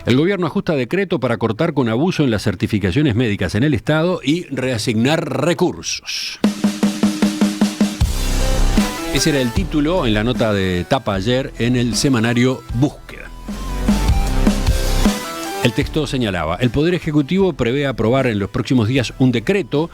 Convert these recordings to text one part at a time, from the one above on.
El gobierno ajusta decreto para cortar con abuso en las certificaciones médicas en el Estado y reasignar recursos. Ese era el título en la nota de tapa ayer en el semanario Búsqueda. El texto señalaba: el Poder Ejecutivo prevé aprobar en los próximos días un decreto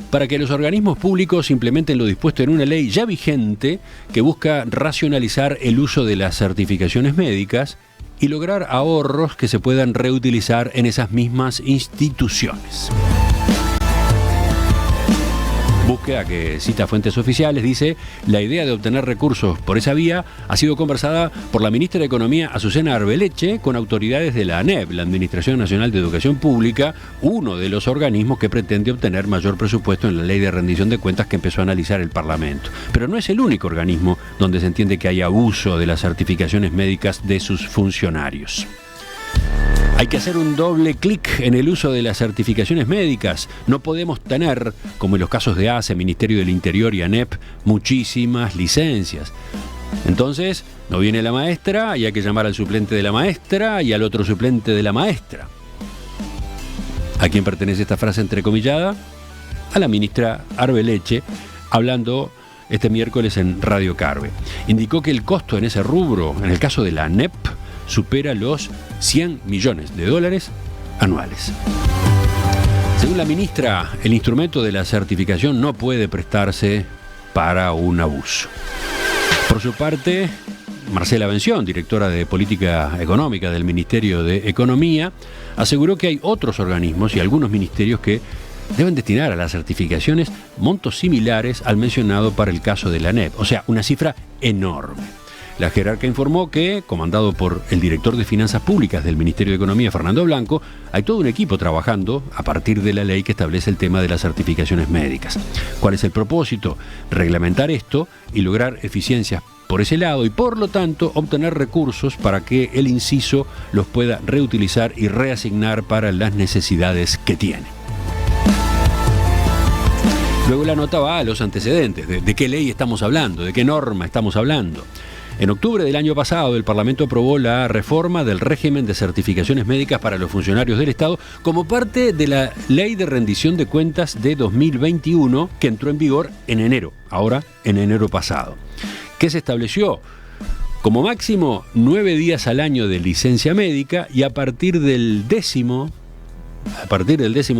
para que los organismos públicos implementen lo dispuesto en una ley ya vigente que busca racionalizar el uso de las certificaciones médicas y lograr ahorros que se puedan reutilizar en esas mismas instituciones. Búsqueda, que cita fuentes oficiales, dice: la idea de obtener recursos por esa vía ha sido conversada por la ministra de Economía, Azucena Arbeleche, con autoridades de la ANEP, la Administración Nacional de Educación Pública, uno de los organismos que pretende obtener mayor presupuesto en la Ley de Rendición de Cuentas que empezó a analizar el Parlamento. Pero no es el único organismo donde se entiende que hay abuso de las certificaciones médicas de sus funcionarios. Hay que hacer un doble clic en el uso de las certificaciones médicas. No podemos tener, como en los casos de ACE, Ministerio del Interior y ANEP, muchísimas licencias. Entonces, no viene la maestra y hay que llamar al suplente de la maestra y al otro suplente de la maestra. ¿A quién pertenece esta frase entrecomillada? A la ministra Arbeleche, hablando este miércoles en Radio Carve. Indicó que el costo en ese rubro, en el caso de la ANEP, supera los $100 millones anuales. Según la ministra, el instrumento de la certificación no puede prestarse para un abuso. Por su parte, Marcela Bención, directora de Política Económica del Ministerio de Economía, aseguró que hay otros organismos y algunos ministerios que deben destinar a las certificaciones montos similares al mencionado para el caso de la ANEP, o sea, una cifra enorme. La jerarca informó que, comandado por el director de Finanzas Públicas del Ministerio de Economía, Fernando Blanco, hay todo un equipo trabajando a partir de la ley que establece el tema de las certificaciones médicas. ¿Cuál es el propósito? Reglamentar esto y lograr eficiencias por ese lado y, por lo tanto, obtener recursos para que el inciso los pueda reutilizar y reasignar para las necesidades que tiene. Luego la nota va a los antecedentes, de qué ley estamos hablando, de qué norma estamos hablando. En octubre del año pasado, el Parlamento aprobó la reforma del régimen de certificaciones médicas para los funcionarios del Estado como parte de la Ley de Rendición de Cuentas de 2021, que entró en vigor en enero, ahora en enero pasado. ¿Qué se estableció? Como máximo 9 días al año de licencia médica y a partir del décimo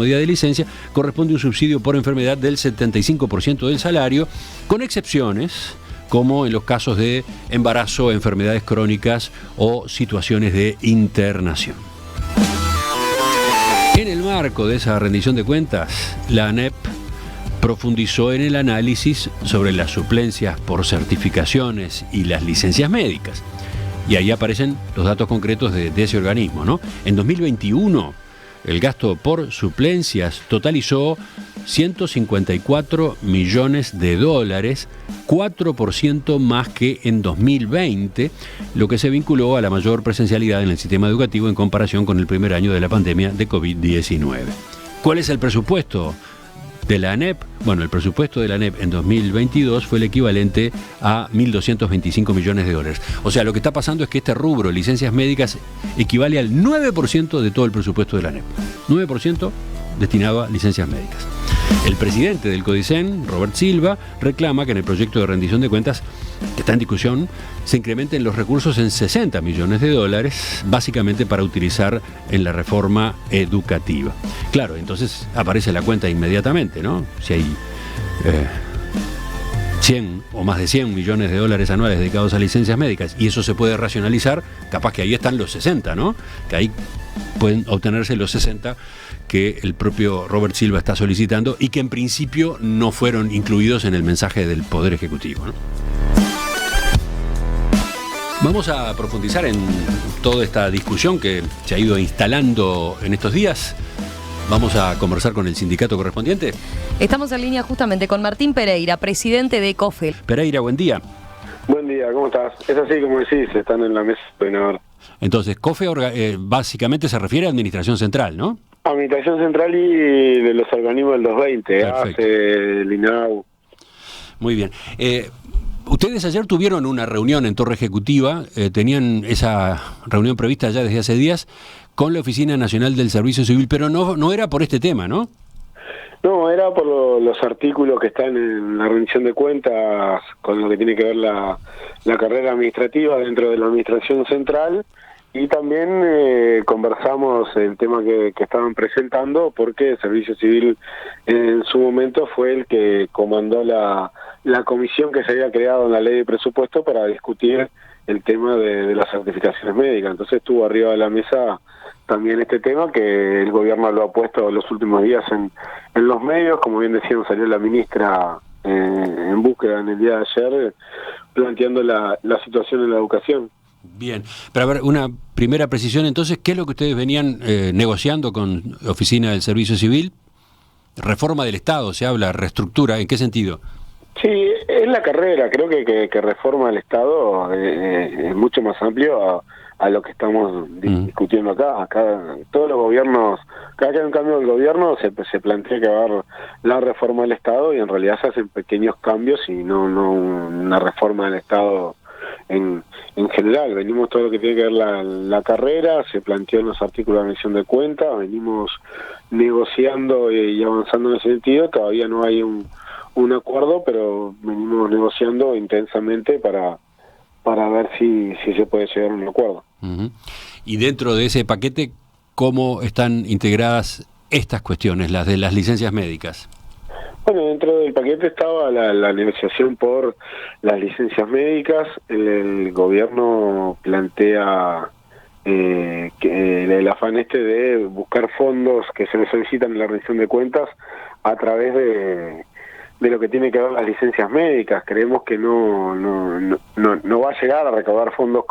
día de licencia corresponde un subsidio por enfermedad del 75% del salario, con excepciones como en los casos de embarazo, enfermedades crónicas o situaciones de internación. En el marco de esa rendición de cuentas, la ANEP profundizó en el análisis sobre las suplencias por certificaciones y las licencias médicas. Y ahí aparecen los datos concretos de ese organismo, ¿no? En 2021, el gasto por suplencias totalizó $154 millones, 4% más que en 2020, lo que se vinculó a la mayor presencialidad en el sistema educativo en comparación con el primer año de la pandemia de COVID-19. ¿Cuál es el presupuesto de la ANEP? Bueno, el presupuesto de la ANEP en 2022 fue el equivalente a $1.225 millones. O sea, lo que está pasando es que este rubro, licencias médicas, equivale al 9% de todo el presupuesto de la ANEP. 9% destinado a licencias médicas. El presidente del CODICEN, Robert Silva, reclama que en el proyecto de rendición de cuentas que está en discusión se incrementen los recursos en $60 millones, básicamente para utilizar en la reforma educativa. Claro, entonces aparece la cuenta inmediatamente, ¿no? Si hay 100 o más de $100 millones anuales dedicados a licencias médicas y eso se puede racionalizar, capaz que ahí están los 60, ¿no? Que ahí pueden obtenerse los 60 que el propio Robert Silva está solicitando y que en principio no fueron incluidos en el mensaje del Poder Ejecutivo, ¿no? Vamos a profundizar en toda esta discusión que se ha ido instalando en estos días. Vamos a conversar con el sindicato correspondiente. Estamos en línea justamente con Martín Pereira, presidente de COFE. Pereira, buen día. Buen día, ¿cómo estás? Es así como decís, están en la mesa de gobernador. Entonces, COFE básicamente se refiere a Administración Central, ¿no? Administración Central y de los organismos del 220, ACE, el INAU. Muy bien. Ustedes ayer tuvieron una reunión en Torre Ejecutiva, tenían esa reunión prevista ya desde hace días con la Oficina Nacional del Servicio Civil, pero no era por este tema, ¿no? No, era por los artículos que están en la rendición de cuentas con lo que tiene que ver la carrera administrativa dentro de la Administración Central, y también conversamos el tema que estaban presentando, porque el Servicio Civil en su momento fue el que comandó la comisión que se había creado en la ley de presupuesto para discutir el tema de las certificaciones médicas. Entonces estuvo arriba de la mesa también este tema, que el gobierno lo ha puesto los últimos días en los medios. Como bien decían, salió la ministra en búsqueda en el día de ayer, planteando la situación en la educación. Bien, pero a ver, una primera precisión entonces, ¿qué es lo que ustedes venían negociando con Oficina del Servicio Civil? Reforma del Estado, se habla, reestructura, ¿en qué sentido? Sí, es la carrera, creo que reforma del Estado es mucho más amplio a lo que estamos discutiendo acá. Todos los gobiernos, cada que hay un cambio del gobierno se plantea que va a haber la reforma del Estado, y en realidad se hacen pequeños cambios y no una reforma del Estado en general. Venimos todo lo que tiene que ver la carrera, se planteó en los artículos de rendición de cuentas, venimos negociando y avanzando en ese sentido. Todavía no hay un acuerdo, pero venimos negociando intensamente para ver si se puede llegar a un acuerdo. Y dentro de ese paquete, ¿cómo están integradas estas cuestiones, las de las licencias médicas? Bueno, dentro del paquete estaba la negociación por las licencias médicas. El gobierno plantea que el afán de buscar fondos que se le solicitan en la rendición de cuentas a través de lo que tiene que ver las licencias médicas. Creemos que no va a llegar a recaudar fondos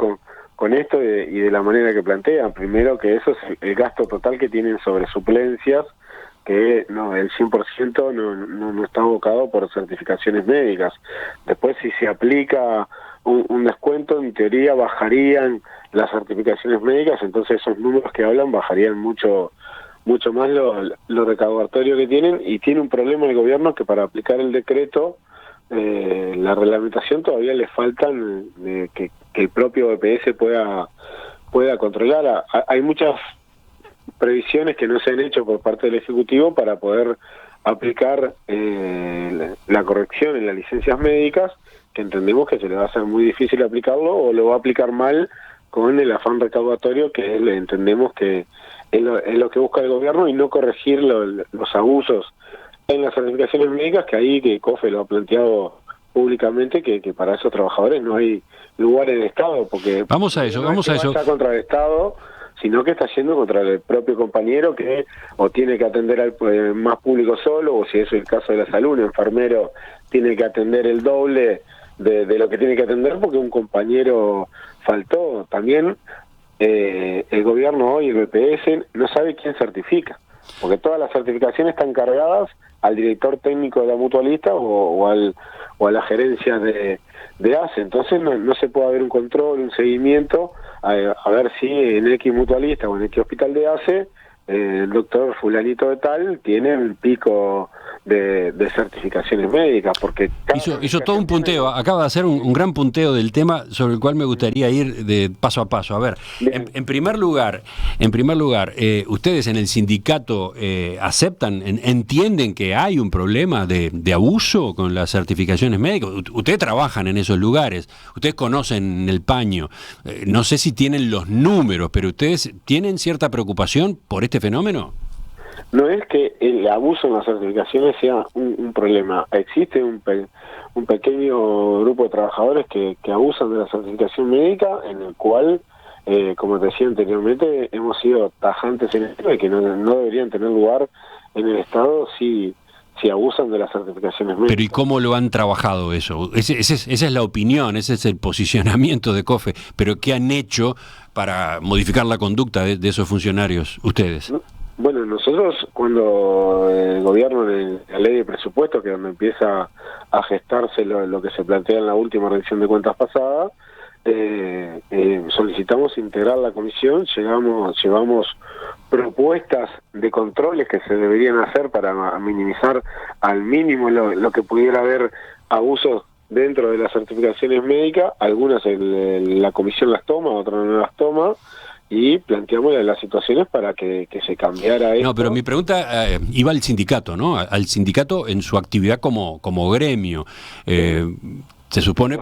con esto y de la manera que plantean. Primero, que eso es el gasto total que tienen sobre suplencias, que el 100% no está abocado por certificaciones médicas. Después, si se aplica un descuento, en teoría bajarían las certificaciones médicas, entonces esos números que hablan bajarían mucho más lo recaudatorio que tienen. Y tiene un problema el gobierno, que para aplicar el decreto, la reglamentación todavía le faltan que el propio EPS pueda controlar. Hay muchas previsiones que no se han hecho por parte del Ejecutivo para poder aplicar la corrección en las licencias médicas, que entendemos que se le va a hacer muy difícil aplicarlo, o lo va a aplicar mal con el afán recaudatorio, que entendemos que es lo que busca el gobierno, y no corregir los abusos en las certificaciones médicas, que ahí que COFE lo ha planteado públicamente, que para esos trabajadores no hay lugar en el Estado, porque vamos a eso. Está contra el Estado, sino que está yendo contra el propio compañero, que o tiene que atender al más público solo, o si es el caso de la salud, un enfermero tiene que atender el doble de lo que tiene que atender porque un compañero faltó. También el gobierno hoy, el BPS, no sabe quién certifica, porque todas las certificaciones están cargadas al director técnico de la mutualista o a la gerencia de ACE. Entonces no se puede haber un control, un seguimiento, a ver si en X mutualista o en X hospital de ACE el doctor fulanito de tal tiene el pico de certificaciones médicas, porque hizo todo un punteo, acaba de hacer un gran punteo del tema, sobre el cual me gustaría ir de paso a paso. A ver, en primer lugar, ustedes en el sindicato aceptan, entienden que hay un problema de abuso con las certificaciones médicas. Ustedes trabajan en esos lugares, ustedes conocen el paño, no sé si tienen los números, pero ustedes tienen cierta preocupación por este fenómeno. No es que el abuso en las certificaciones sea un problema. Existe un pequeño grupo de trabajadores que abusan de la certificación médica, en el cual, como te decía anteriormente, hemos sido tajantes en esto, de que no deberían tener lugar en el Estado si abusan de las certificaciones médicas. Pero ¿y cómo lo han trabajado eso? Esa es la opinión, ese es el posicionamiento de COFE. Pero ¿qué han hecho para modificar la conducta de esos funcionarios ustedes? Bueno, nosotros, cuando el gobierno, en la ley de presupuesto, que es donde empieza a gestarse lo que se plantea en la última rendición de cuentas pasada, solicitamos integrar la comisión, llevamos propuestas de controles que se deberían hacer para minimizar al mínimo lo que pudiera haber abusos dentro de las certificaciones médicas, algunas la comisión las toma, otras no las toma, y planteamos las situaciones para que se cambiara esto. No, pero mi pregunta iba al sindicato, ¿no? Al sindicato en su actividad como gremio. Se supone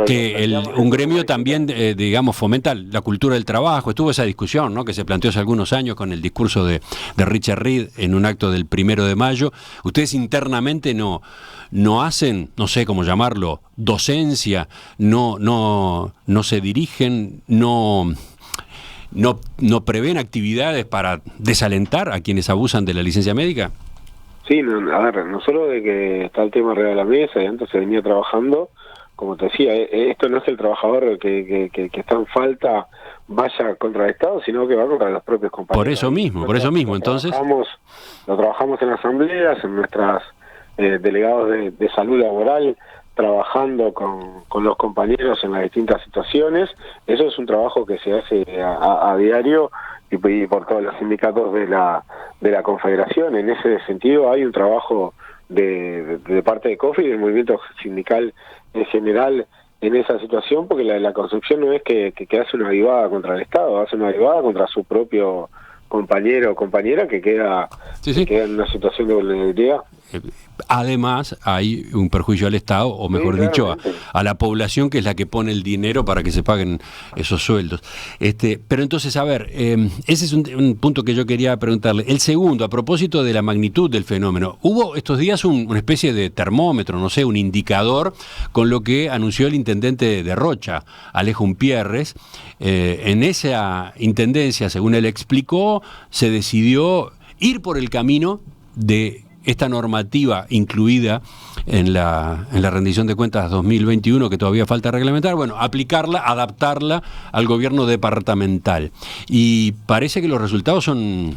que un gremio también, digamos, fomenta la cultura del trabajo. Estuvo esa discusión, ¿no?, que se planteó hace algunos años con el discurso de Richard Reed en un acto del 1 de mayo. Ustedes internamente no hacen, no sé cómo llamarlo, docencia, no se dirigen, no prevén actividades para desalentar a quienes abusan de la licencia médica. Sí, a ver, nosotros de que está el tema arriba de la mesa y antes se venía trabajando, como te decía, esto no es el trabajador que está en falta vaya contra el Estado, sino que va contra los propios compañeros. Por eso mismo, entonces. Lo trabajamos en asambleas, en nuestras delegados de salud laboral, trabajando con los compañeros en las distintas situaciones. Eso es un trabajo que se hace a diario y por todos los sindicatos de la Confederación. En ese sentido hay un trabajo de parte de COFE y del movimiento sindical en general en esa situación, porque la concepción no es que hace una avivada contra el Estado, hace una avivada contra su propio compañero o compañera que queda en una situación de vulnerabilidad. Además, hay un perjuicio al Estado, o mejor dicho, a la población, que es la que pone el dinero para que se paguen esos sueldos. Pero entonces, a ver, ese es un punto que yo quería preguntarle. El segundo, a propósito de la magnitud del fenómeno, hubo estos días una especie de termómetro, no sé, un indicador, con lo que anunció el intendente de Rocha, Alejo Umpierres. En esa intendencia, según él explicó, se decidió ir por el camino de esta normativa incluida en la rendición de cuentas 2021, que todavía falta reglamentar, bueno, aplicarla, adaptarla al gobierno departamental. Y parece que los resultados son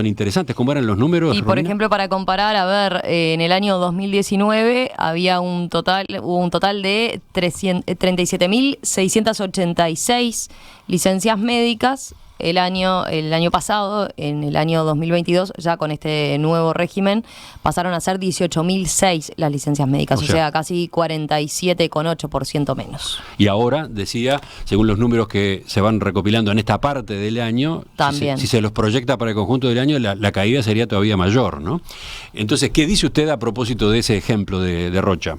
interesantes. ¿Cómo eran los números, Y por Romina? ejemplo, para comparar, a ver, en el año 2019 hubo un total de 37.686 licencias médicas. El año pasado, en el año 2022, ya con este nuevo régimen, pasaron a ser 18.006 las licencias médicas, o sea, casi 47,8% menos. Y ahora, decía, según los números que se van recopilando en esta parte del año, también, si se los proyecta para el conjunto del año, la caída sería todavía mayor, ¿no? Entonces, ¿qué dice usted a propósito de ese ejemplo de Rocha?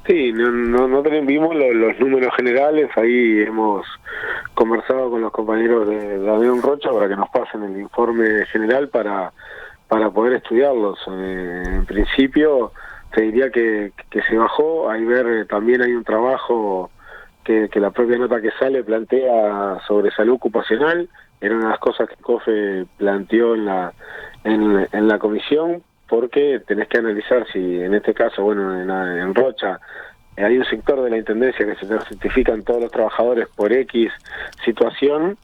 Sí, no vimos los números generales, ahí hemos conversado con los compañeros de Damián Rocha para que nos pasen el informe general para poder estudiarlos. En principio se diría que se bajó, también hay un trabajo que la propia nota que sale plantea sobre salud ocupacional, era una de las cosas que COFE planteó en la comisión, porque tenés que analizar si en este caso, bueno, en Rocha hay un sector de la intendencia que se certifican todos los trabajadores por X situación,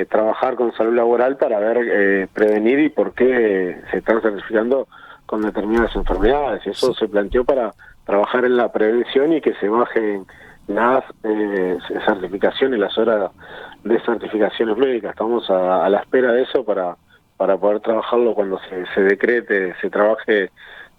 trabajar con salud laboral para ver, prevenir y por qué se están certificando con determinadas enfermedades. Eso se planteó para trabajar en la prevención y que se bajen las certificaciones, las horas de certificaciones médicas. Estamos a la espera de eso para poder trabajarlo cuando se decrete, se trabaje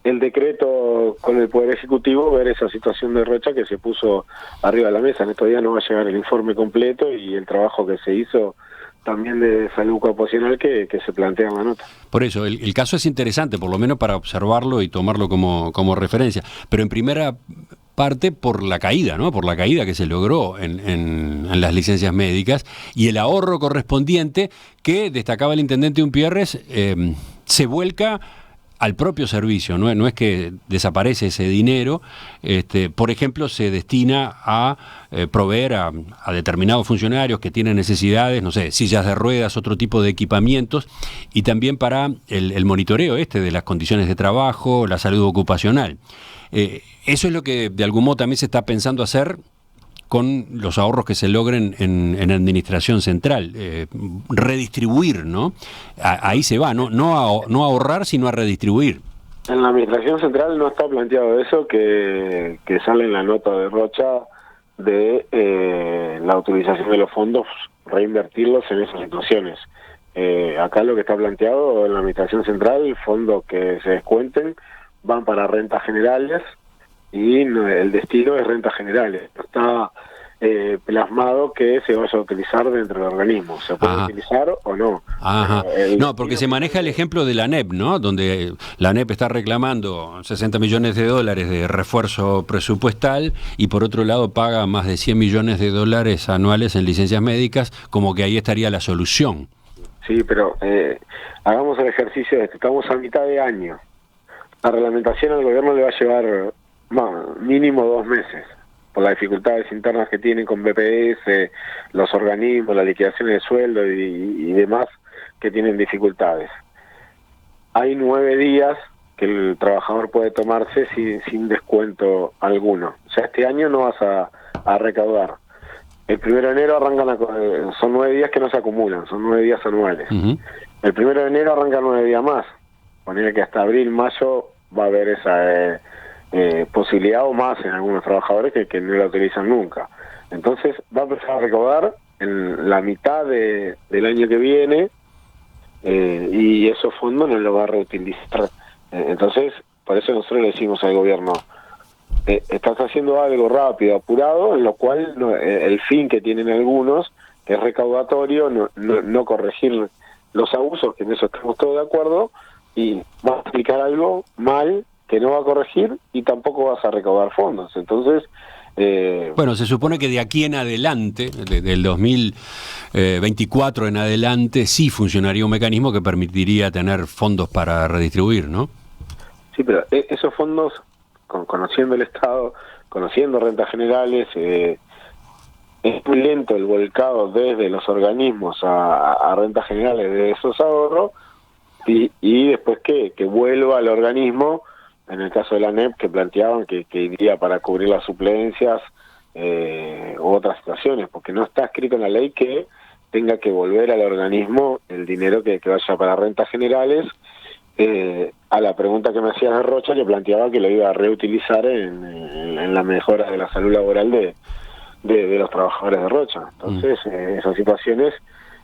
el decreto con el Poder Ejecutivo, ver esa situación de Rocha que se puso arriba de la mesa. En estos días no va a llegar el informe completo y el trabajo que se hizo también de salud ocupacional que se plantea en la nota. Por eso, el caso es interesante, por lo menos para observarlo y tomarlo como referencia. Pero en primera parte por la caída, ¿no? Por la caída que se logró en las licencias médicas y el ahorro correspondiente que, destacaba el intendente Umpierres, se vuelca al propio servicio, no es que desaparece ese dinero. Por ejemplo, se destina a proveer a determinados funcionarios que tienen necesidades, no sé, sillas de ruedas, otro tipo de equipamientos, y también para el monitoreo de las condiciones de trabajo, la salud ocupacional. Eso es lo que de algún modo también se está pensando hacer con los ahorros que se logren en administración central, redistribuir, ¿no? Ahí se va, no a ahorrar, sino a redistribuir. En la administración central no está planteado eso que sale en la nota de Rocha de la utilización de los fondos, reinvertirlos en esas situaciones. Acá lo que está planteado en la administración central, fondos que se descuenten van para rentas generales, y el destino es rentas generales. Está plasmado que se vaya a utilizar dentro del organismo. ¿Se puede utilizar o no? Ajá. No, porque se maneja el ejemplo de la ANEP, ¿no? Donde la ANEP está reclamando 60 millones de dólares de refuerzo presupuestal y por otro lado paga más de 100 millones de dólares anuales en licencias médicas, como que ahí estaría la solución. Sí, pero hagamos el ejercicio de esto. Estamos a mitad de año. La reglamentación al gobierno le va a llevar mínimo 2 meses, por las dificultades internas que tienen con BPS, los organismos, las liquidaciones de sueldo y demás que tienen dificultades. Hay 9 días que el trabajador puede tomarse sin descuento alguno. O sea, este año no vas a recaudar. El 1 de enero son 9 días que no se acumulan, son 9 días anuales. El 1 de enero arranca 9 días más. Poner que hasta abril, mayo va a haber esa posibilidad o más en algunos trabajadores que no la utilizan nunca. Entonces va a empezar a recaudar en la mitad del año que viene y esos fondos no los va a reutilizar. Entonces, por eso nosotros le decimos al gobierno, estás haciendo algo rápido, apurado, en lo cual el fin que tienen algunos, que es recaudatorio, no corregir los abusos, que en eso estamos todos de acuerdo, y vas a aplicar algo mal que no va a corregir y tampoco vas a recaudar fondos. Entonces, bueno, se supone que de aquí en adelante, del 2024 en adelante, sí funcionaría un mecanismo que permitiría tener fondos para redistribuir, ¿no? Sí, pero esos fondos, conociendo el Estado, conociendo rentas generales, es muy lento el volcado desde los organismos a rentas generales de esos ahorros y después que vuelva al organismo. En el caso de la ANEP, que planteaban que iría para cubrir las suplencias u otras situaciones, porque no está escrito en la ley que tenga que volver al organismo el dinero que vaya para rentas generales. A la pregunta que me hacía de Rocha, le planteaba que lo iba a reutilizar en la mejora de la salud laboral de los trabajadores de Rocha. Entonces, esas situaciones,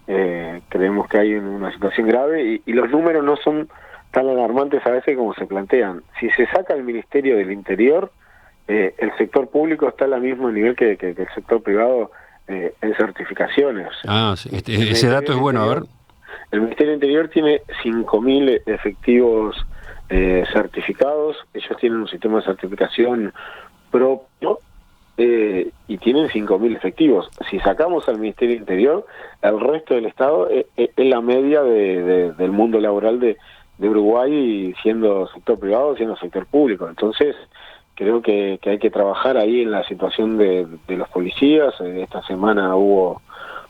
creemos que hay una situación grave y los números no son tan alarmantes a veces como se plantean. Si se saca el Ministerio del Interior, el sector público está al mismo nivel que el sector privado en certificaciones. Sí, ese dato es bueno, a ver. El Ministerio del Interior tiene 5.000 efectivos certificados, ellos tienen un sistema de certificación propio y tienen 5.000 efectivos. Si sacamos al Ministerio del Interior, el resto del Estado es la media del mundo laboral de Uruguay, siendo sector privado, siendo sector público. Entonces, creo que hay que trabajar ahí en la situación de los policías. Esta semana hubo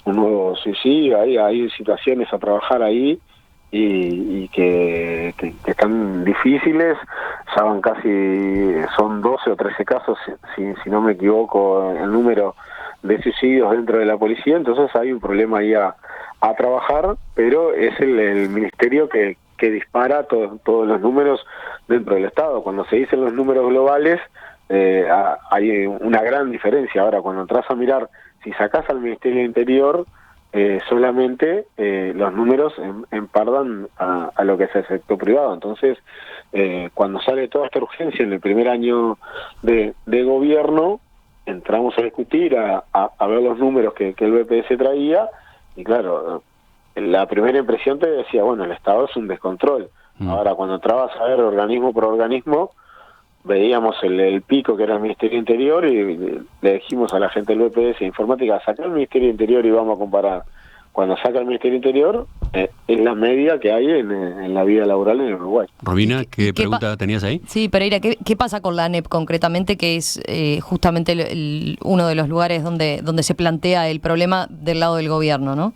un nuevo suicidio, hay situaciones a trabajar ahí y que están difíciles. Ya van son 12 o 13 casos, si no me equivoco, el número de suicidios dentro de la policía. Entonces hay un problema ahí a trabajar, pero es el ministerio que dispara todos los números dentro del Estado. Cuando se dicen los números globales, hay una gran diferencia. Ahora, cuando entras a mirar, si sacás al Ministerio del Interior, solamente los números empardan a lo que es el sector privado. Entonces, cuando sale toda esta urgencia en el primer año de gobierno, entramos a discutir, a ver los números que el BPS traía, y claro, la primera impresión te decía, bueno, el Estado es un descontrol. Ahora, cuando entrabas a ver organismo por organismo, veíamos el pico que era el Ministerio Interior y le dijimos a la gente del BPS Informática, saca el Ministerio Interior y vamos a comparar. Cuando saca el Ministerio Interior, es la media que hay en la vida laboral en Uruguay. Romina, ¿qué pregunta tenías ahí? Sí, Pereira, ¿qué pasa con la ANEP concretamente, que es justamente uno de los lugares donde se plantea el problema del lado del gobierno, ¿no?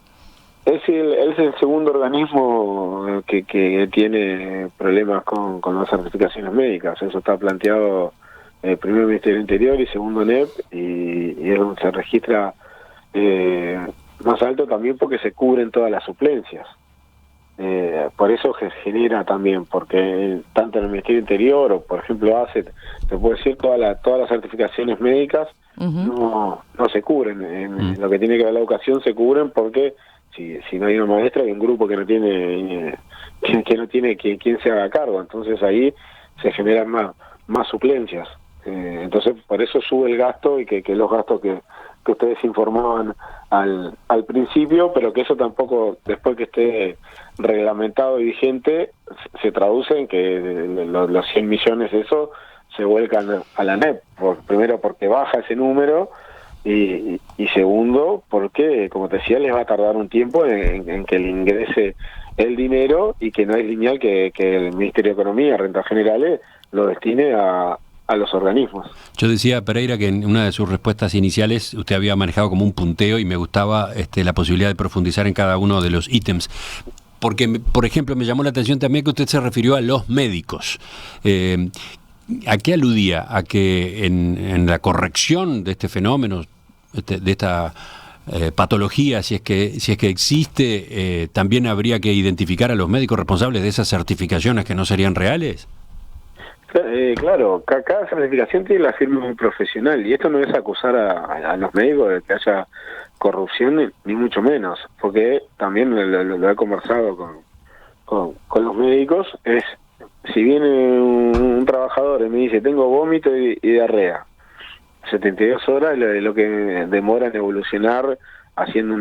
Es el segundo organismo que tiene problemas con las certificaciones médicas. Eso está planteado primero Ministerio del Interior y segundo NEP, y es donde se registra más alto también porque se cubren todas las suplencias. Por eso genera también, porque tanto en el Ministerio del Interior o, por ejemplo, ACET, te puedo decir, todas las certificaciones médicas no se cubren. En lo que tiene que ver la educación se cubren porque si no hay una maestra, hay un grupo que no tiene quien se haga cargo. Entonces ahí se generan más suplencias. Entonces, por eso sube el gasto y que los gastos que ustedes informaban al principio, pero que eso tampoco, después que esté reglamentado y vigente, se traduce en que los 100 millones de eso se vuelcan a la ANEP. Primero porque baja ese número y segundo porque, como te decía, les va a tardar un tiempo en que le ingrese el dinero y que no es lineal que el Ministerio de Economía, Rentas Generales, lo destine a los organismos. Yo decía, Pereira, que en una de sus respuestas iniciales usted había manejado como un punteo y me gustaba la posibilidad de profundizar en cada uno de los ítems. Porque, por ejemplo, me llamó la atención también que usted se refirió a los médicos. ¿A qué aludía? ¿A que en la corrección de este fenómeno, de esta patología, si es que existe, también habría que identificar a los médicos responsables de esas certificaciones que no serían reales? Claro, cada certificación tiene la firma de un profesional y esto no es acusar a los médicos de que haya corrupción ni mucho menos, porque también lo he conversado con los médicos. Es si viene un trabajador y me dice tengo vómito y diarrea, 72 horas es lo que demora en evolucionar haciendo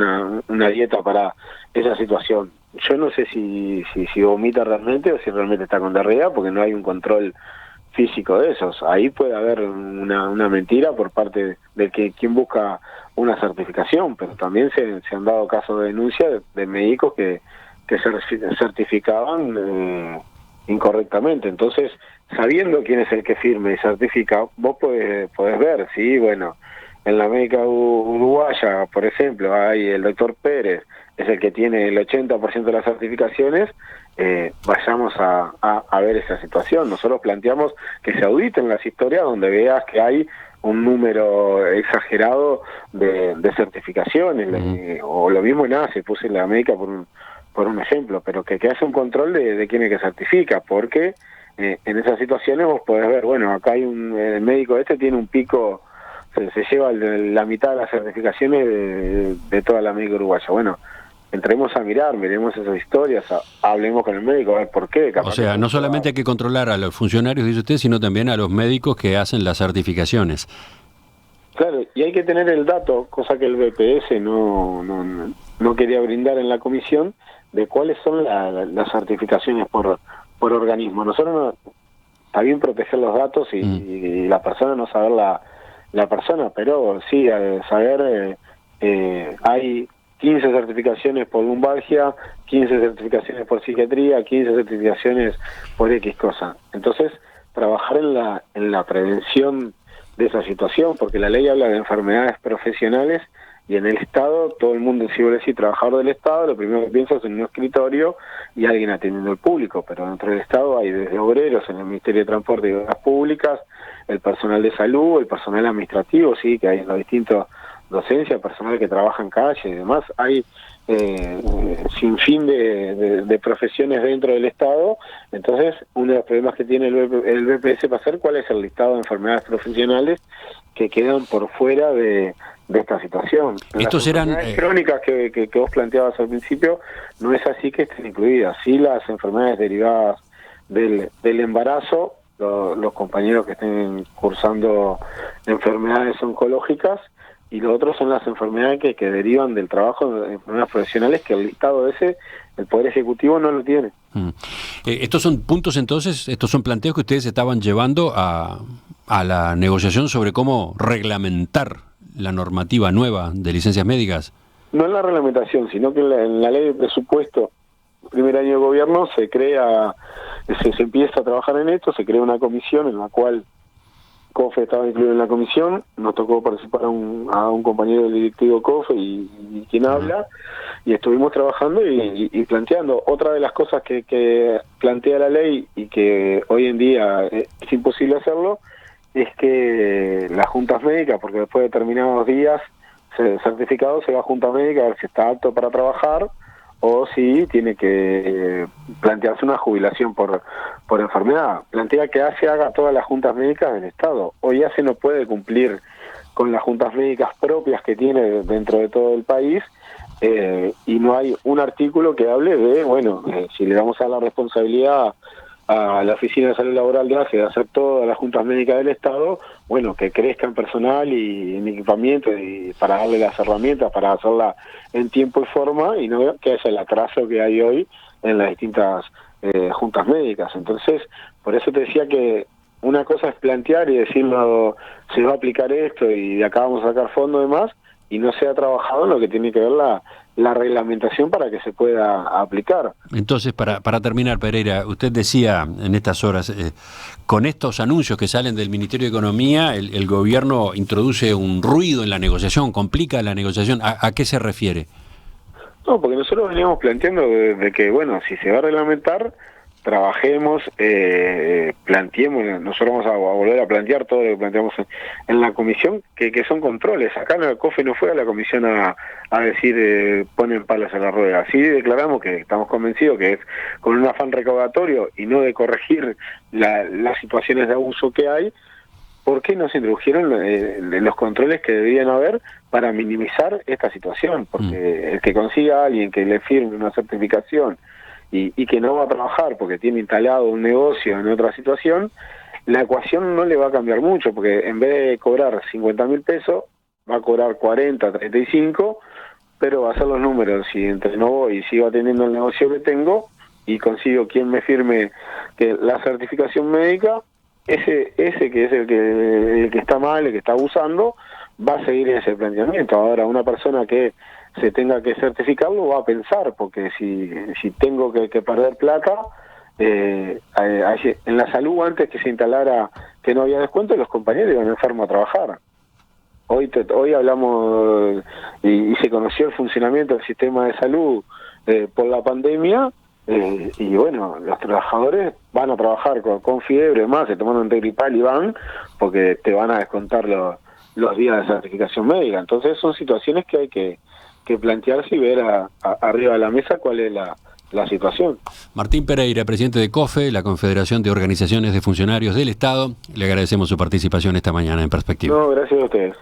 una dieta para esa situación. Yo no sé si vomita realmente o si realmente está con diarrea, porque no hay un control físico de esos. Ahí puede haber una mentira por parte de quien busca una certificación, pero también se han dado casos de denuncia de médicos que se certificaban incorrectamente. Entonces, sabiendo quién es el que firme y certifica, vos podés ver, sí, bueno, en la médica uruguaya, por ejemplo, hay el doctor Pérez, es el que tiene el 80% de las certificaciones. Vayamos a ver esa situación. Nosotros planteamos que se auditen las historias donde veas que hay un número exagerado de certificaciones, o lo mismo en ACE, puse la médica por un ejemplo, pero que hace un control de quién es que certifica, porque en esas situaciones vos podés ver, bueno, acá hay el médico tiene un pico, se lleva la mitad de las certificaciones de toda la médica uruguaya. Bueno, entremos a miremos esas historias, hablemos con el médico, a ver por qué. O sea, no solamente hay que controlar a los funcionarios, dice usted, sino también a los médicos que hacen las certificaciones. Claro, y hay que tener el dato, cosa que el BPS no quería brindar en la comisión, de cuáles son las certificaciones por organismo. Nosotros está bien proteger los datos y la persona no saber la persona, pero sí saber hay 15 certificaciones por lumbalgia, 15 certificaciones por psiquiatría, 15 certificaciones por X cosa. Entonces, trabajar en la prevención de esa situación, porque la ley habla de enfermedades profesionales y en el Estado, todo el mundo, si vos decís trabajador del Estado, lo primero que piensas es en un escritorio y alguien atendiendo al público, pero dentro del Estado hay desde obreros en el Ministerio de Transporte y Obras Públicas, el personal de salud, el personal administrativo, sí, que hay en los distintos docencia, personal que trabaja en calle y demás. Hay sin fin de profesiones dentro del Estado. Entonces, uno de los problemas que tiene el BPS para hacer, ¿cuál es el listado de enfermedades profesionales que quedan por fuera de esta situación? Estos eran crónicas que vos planteabas al principio, no es así que estén incluidas. Sí, las enfermedades derivadas del embarazo, los compañeros que estén cursando enfermedades oncológicas, y lo otro son las enfermedades que derivan del trabajo de enfermedades profesionales, que el listado ese, el Poder Ejecutivo no lo tiene. Estos son puntos entonces, estos son planteos que ustedes estaban llevando a la negociación sobre cómo reglamentar la normativa nueva de licencias médicas. No en la reglamentación, sino que en la ley de presupuesto, primer año de gobierno, se empieza a trabajar en esto, se crea una comisión en la cual COFE estaba incluido en la comisión, nos tocó participar a un compañero del directivo COFE y quien habla, y estuvimos trabajando y planteando. Otra de las cosas que plantea la ley y que hoy en día es imposible hacerlo, es que las juntas médicas, porque después de determinados días certificado se va a junta médica a ver si está apto para trabajar o si tiene que plantearse una jubilación por enfermedad. Plantea que ACE haga todas las juntas médicas del Estado. Hoy ACE no puede cumplir con las juntas médicas propias que tiene dentro de todo el país, y no hay un artículo que hable de, si le vamos a dar la responsabilidad a la Oficina de Salud Laboral de ACE de hacer todas las juntas médicas del Estado, bueno, que crezca en personal y en equipamiento y para darle las herramientas para hacerla en tiempo y forma y no que haya el atraso que hay hoy en las distintas juntas médicas. Entonces, por eso te decía que una cosa es plantear y decirlo, se va a aplicar esto y de acá vamos a sacar fondos y demás, y no se ha trabajado en lo que tiene que ver la reglamentación para que se pueda aplicar. Entonces, para terminar, Pereira, usted decía en estas horas, con estos anuncios que salen del Ministerio de Economía, el gobierno introduce un ruido en la negociación, complica la negociación. ¿A qué se refiere? No, porque nosotros veníamos planteando de que, bueno, si se va a reglamentar, trabajemos, planteemos, nosotros vamos a volver a plantear todo lo que planteamos en la comisión, que son controles. Acá en el COFE no fue a la comisión a decir ponen palos a la rueda. Sí declaramos que estamos convencidos que es con un afán recaudatorio y no de corregir las situaciones de abuso que hay. ¿Por qué no se introdujeron los controles que debían haber para minimizar esta situación? Porque el que consiga a alguien que le firme una certificación y que no va a trabajar porque tiene instalado un negocio en otra situación, la ecuación no le va a cambiar mucho, porque en vez de cobrar 50.000 pesos, va a cobrar 40, 35, pero va a hacer los números. Si entre no voy y sigo teniendo el negocio que tengo y consigo quien me firme que la certificación médica, ese que es el que está mal, el que está abusando, va a seguir ese planteamiento. Ahora, una persona que se tenga que certificarlo va a pensar, porque si tengo que perder plata, en la salud antes que se instalara que no había descuento, los compañeros iban enfermos a trabajar. Hoy hablamos y se conoció el funcionamiento del sistema de salud por la pandemia, y bueno, los trabajadores van a trabajar con fiebre, más se toman un gripal y van, porque te van a descontar los días de certificación médica. Entonces son situaciones que hay que plantearse y ver arriba de la mesa cuál es la situación. Martín Pereira, presidente de COFE, la Confederación de Organizaciones de Funcionarios del Estado, le agradecemos su participación esta mañana en Perspectiva. No, gracias a ustedes.